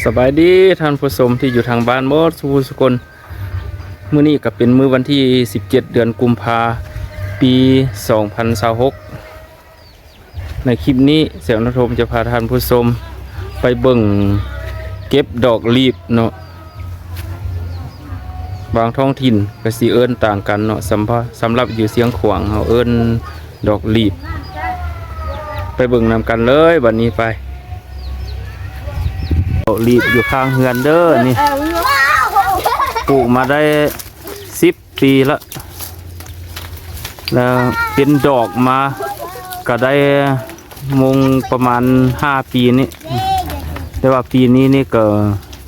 สบายดีท่านผู้ชมที่อยู่ทางบ้านหมดสุกลมื้อนี้ก็เป็นมื้อวันที่17เดือนกุมภาปี2026ในคลิปนี้เสียงนทมจะพาท่านผู้ชมไปเบิ่งเก็บดอกลีบเนาะบางท้องถิ่นก็สิเอิ้นต่างกันเนาะสำหรับอยู่เสียงขวางเฮาเอิ้นดอกลีบไปเบิ่งนำกันเลยบัดนี้ไปรีบอยู่ข้างเฮือนเด้อนี่ปลูกมาได้10 ปีแล้วเป็นดอกมาก็ได้มงประมาณ5 ปีนี่แต่ว่าปีนี้นี่ก็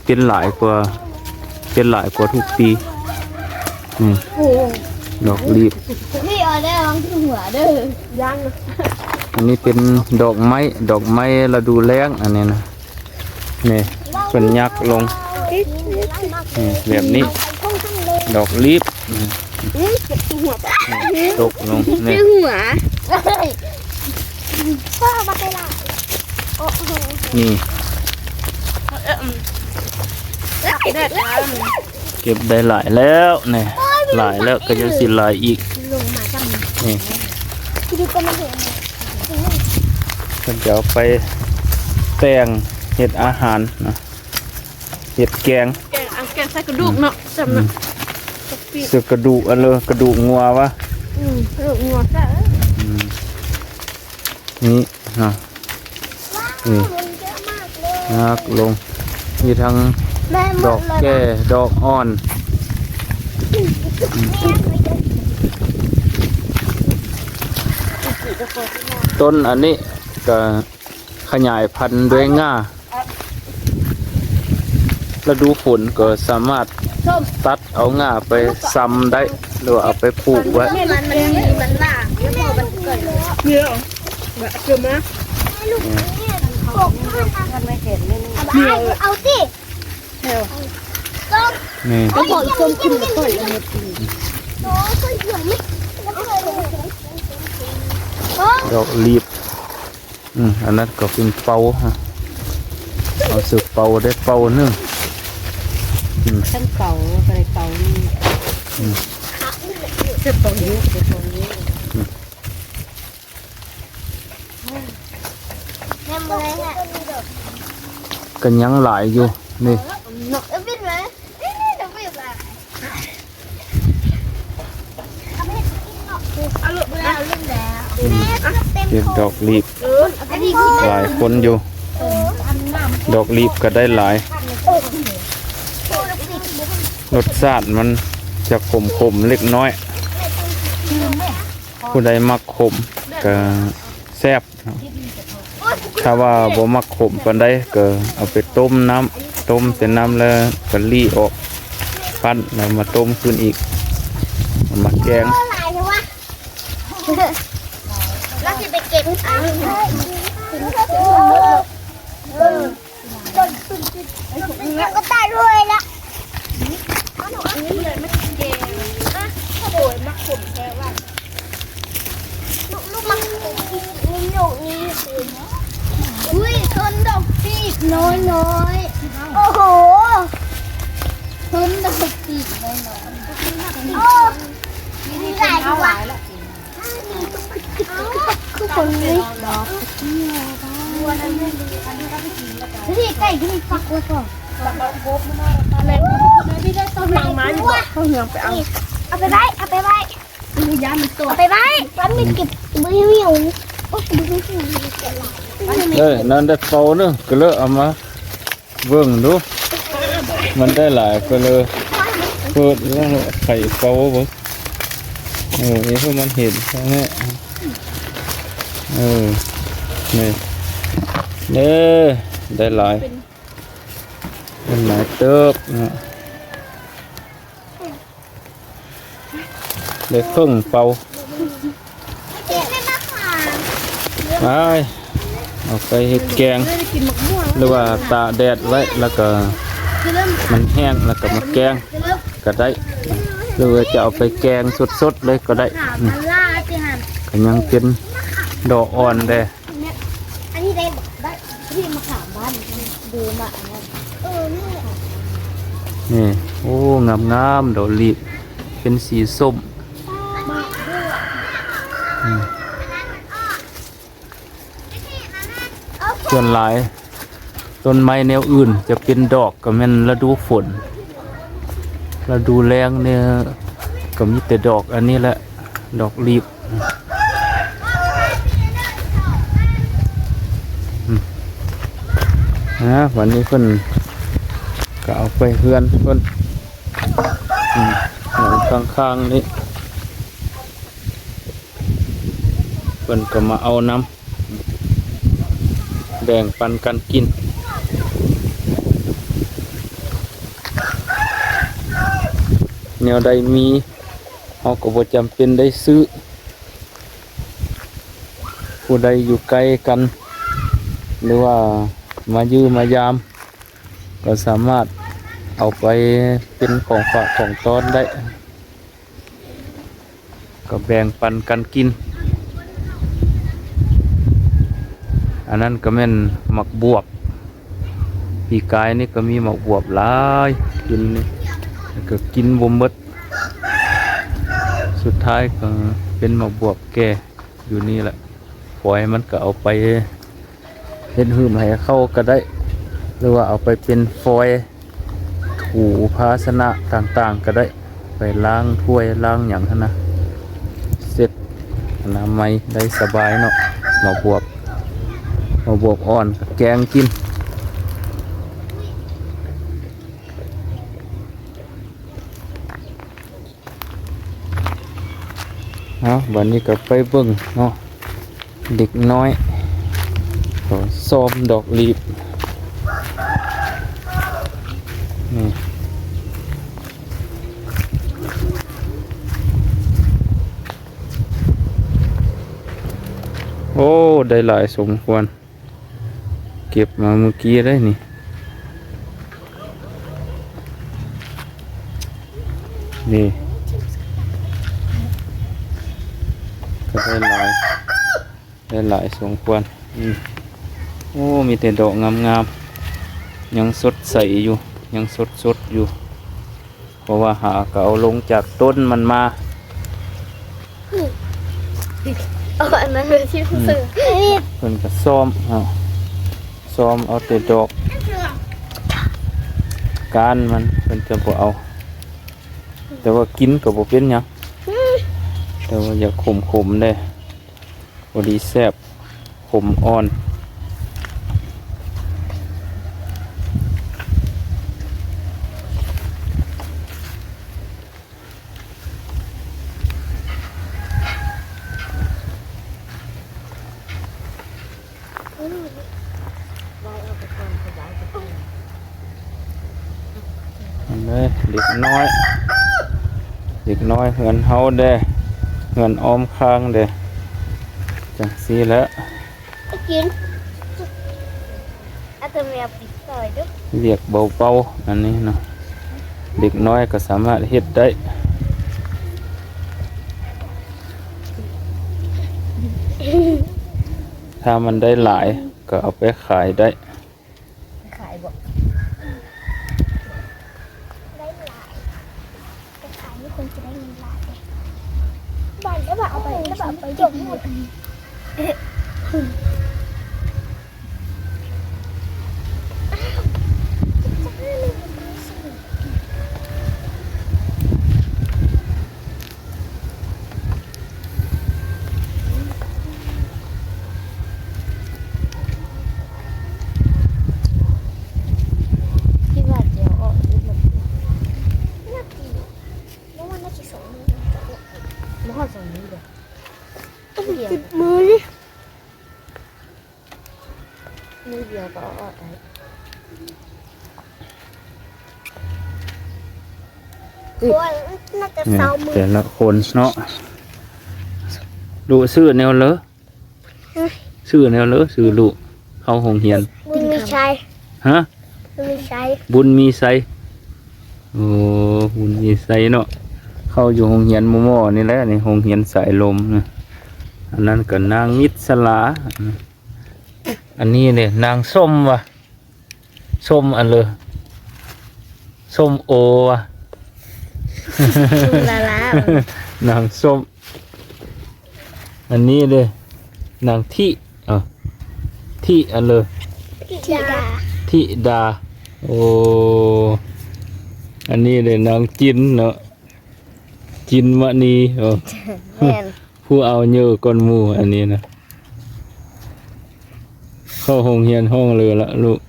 เป็นหลายกว่าทุกปีนี่ดอกรีบพี่เอาได้ลองที่หัวเด้อยังอันนี้เป็นดอกไม้ฤดูแล้งอันนี้นะนี่เป็นยักษ์ลงแบบนี้ดอกลีบตกลงนี่หัวพ่อมาไปละนี่เก็บได้หลายแล้วนี่หลายแล้วก็จะสิหลายอีกนี่ก็จะเอาไปแต่งเห็ดอาหารนะเห็ดแกงใส่กระดูกเนาะจำเนาะเสือกระดูกอะไรกระดูกงัววะกระดูกงัวซะนี่นะนี่นักลงมีทั้งดอกแก่ดอกอ่อนต้นอันนี้ก็ขยายพันธุ์ด้วยง่าฤดูฝนก็สามารถตัดเอาง่าไปซ้ำได้หรือเอาไปปลูกไว้มันล่างแล้วพอมันเกิดเยอะแบบเยอะมากปลูกมันไม่เห็นเอาสินี่ก็บอกส้มกินกับต้นเลยดอกลีบอันนั้นก็เป็นเป่าฮะเอาสืบเป่าได้เป่านึงทั้งเป่าไปเป่านี่เสื้อเป่านี้เสื้อเป่านี้กันยังหลายอยู่นี่เก็บดอกลีบหลายคนอยู่ดอกลีบก็ได้หลายรสชาติมันจะขมเล็กน้อยผู้ใดมักขมก็แซ่บถ้าว่าบ่มักขมปานใดก็เอาไปต้มเสร็จน้ำแล้วก็รีออกปั้นแล้วมาต้มขึ้นอีกมาแกงแล้วจะไปเก็บแล้วก็ตายด้วยละลูกมักนี่อุ้ยทนดอกปีกน้อยโอ้โหทนดอกปีกน้อยโอ้มีหลายตัวคือคนนี้ที่ไก่ที่มีฟักไว้ก่อนพี่ได้ต้นหลังไม้อยู่เขาเหี่ยวไปเอาไปไว้ยามันตัวเอาไปไว้แล้วมีเก็บมือเหี่ยวโอ้ยมือเหี่ยวนั่นได้เป่าเนอะก็เลยเอามาเบิ่งดูมันได้หลายก็เลยเปิดแล้วไข่เป่าบ่นี่พวกมันเห็นใช่ไหมนี่ได้หลายเติบนะได้ครึ่งเป่าไปเอาไปเห็ดแกงหรือว่าตากแดดไว้แล้วก็มันแห้งแล้วก็มาแกงก็ได้หรือว่าจะเอาไปแกงสดๆเลยก็ได้ก็ยังเป็นดอกอ่อนได้อันนี้ได้ที่มะขามบ้า านดูมานี่ นี่โอ้งามๆดอกลีบเป็นสีส้มส่วนหลายต้นไม้แนวอื่นจะเป็นดอกก็แม่นฤดูฝนฤดูแล้งเนี่ยก็มีแต่ดอกอันนี้แหละดอกลีบนะวันนี้เพิ่นก็เอาไปเฮือนเพิ่นหลังข้างๆนี่เพิ่นก็มาเอาน้ำแบ่งปันกันกินแนวใดมีเราก็บ่จำเป็นได้ซื้อผู้ใดอยู่ไกลกันหรือว่ามายืมมายามก็สามารถเอาไปเป็นของฝากของต้อนได้ก็แบ่งปันกันกินอันนั้นก็แม่นหมักบวบปีกายนี่ก็มีหมักบวบหลายกินนี่ก็กินบ่หมดสุดท้ายก็เป็นหมักบวบแก่อยู่นี่แหละปล่อยมันก็เอาไปเฮ็ดหืมให้เข้าก็ได้หรือว่าเอาไปเป็นฟอยล์ถูภาชนะต่างๆก็ได้ไปล้างถ้วยล้างอย่างนั้นนะเสร็จอนามัยได้สบายเนาะมาบวบอ่อนแกงกินวันนี้ก็ไปเบิ่งเนาะเด็กน้อยซ้อมดอกลีบนี่โอ้ได้หลายสมควรเก็บมาเมื่อกี้ได้นี่นี่ก็ได้หลายสมควรโอ้มีแต่ดอกงามๆยังสดใสอยู่ยังสดอยู่ เพราะว่าหาก็เอาลงจากต้นมันมา อันนั้นคือที่ผู้สื่อ เพิ่นก็ซ้อมเอาแต่ดอกก้านมันเพิ่นจะบ่เอาแต่ว่ากินก็บ่เป็นหยังแต่ว่าอย่าขมได้พอดีแซ่บขมอ่อนเลยเด็กน้อยเหือนเฮาเด้เหือนอ้อมข้างเด้จังซี่แหล้ว กินอาจจะมีปิดซอยด้วย เรียกเบาๆอันนี้เนาะเด็กน้อยก็สามารถเฮ็ดได้ถ้ามันได้หลายก็เอาไปขายได้ขายบ่ได้หลายไปขายนี่คนจะได้เงินหลายเลยบ้านแล้วแบบเอาไปจบหมดติดมือนี่มือเดียวก็ออกได้น่าจะเศร้ามือแต่ละคนเนาะดูซื้อแนวเลอะซื้อลูกเข้าโรงเรียนบุญมีชัยฮะบุญมีชัยโอ้บุญมีไซเนาะเข้าอยู่โรงเรียนมอนี่แหละนี่โรงเรียนสายลมนะอันนั้นก็นางมิตรสลาอันนี้เนี่ยนางส้มวะ ส้มอันเลยส้มโออ่ะ ละละ นางส้มอันนี้เลยนางที่ที่อันเลย ธิดา ธิดาโอ้อันนี้เลยนางจินเนาะจินมณีแม่น ผู้เอาเยอะก้นหมูอันนี้นะเข้าห้องเรียนห้องเลยละลูก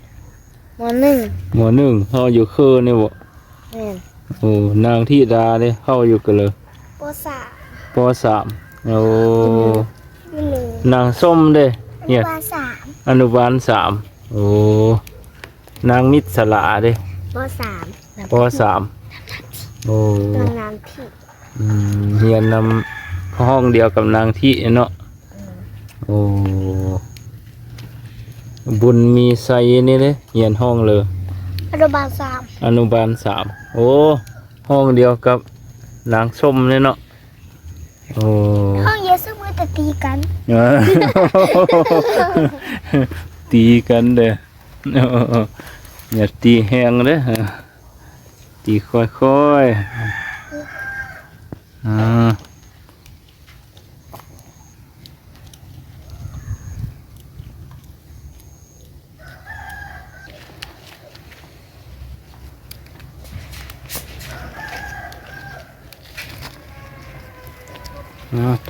มหนึ่ง หมอหนึ่งเข้าอยู่คือนี่บ่ แม่น โอ้นางธิดาเนี่ยเข้าอยู่กันเลย ปสาม ปสามโอ้ อยู่หนึ่ง นางส้มเด้เนี่ย ปสาม อนุบาลสามโอ้นางมิตรสลาเด้ ปสาม ปสามโอ้ ตอนน้ำที่ เรียนนำห้องเดียวกับนางที่เนาะโอ้บุญมีไซนี่เลยเรียนห้องเลย อนุบาลสาม อนุบาลสามโอ้ห้องเดียวกับนางส้มเนี่ยเนาะโอ้ ห้องเยซูมือแต่ตีกัน ตีกันเด้ออย่าตีแห้งเด้อตีค่อยๆ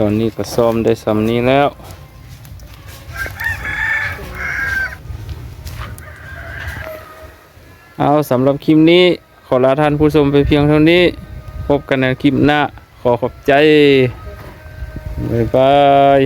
ตอนนี้ก็ซ้อมได้สำนี้แล้ว เอาสำหรับคลิปนี้ขอลาท่านผู้ชมไปเพียงเท่านี้ พบกันในคลิปหน้าขอขอบใจ บ๊ายบาย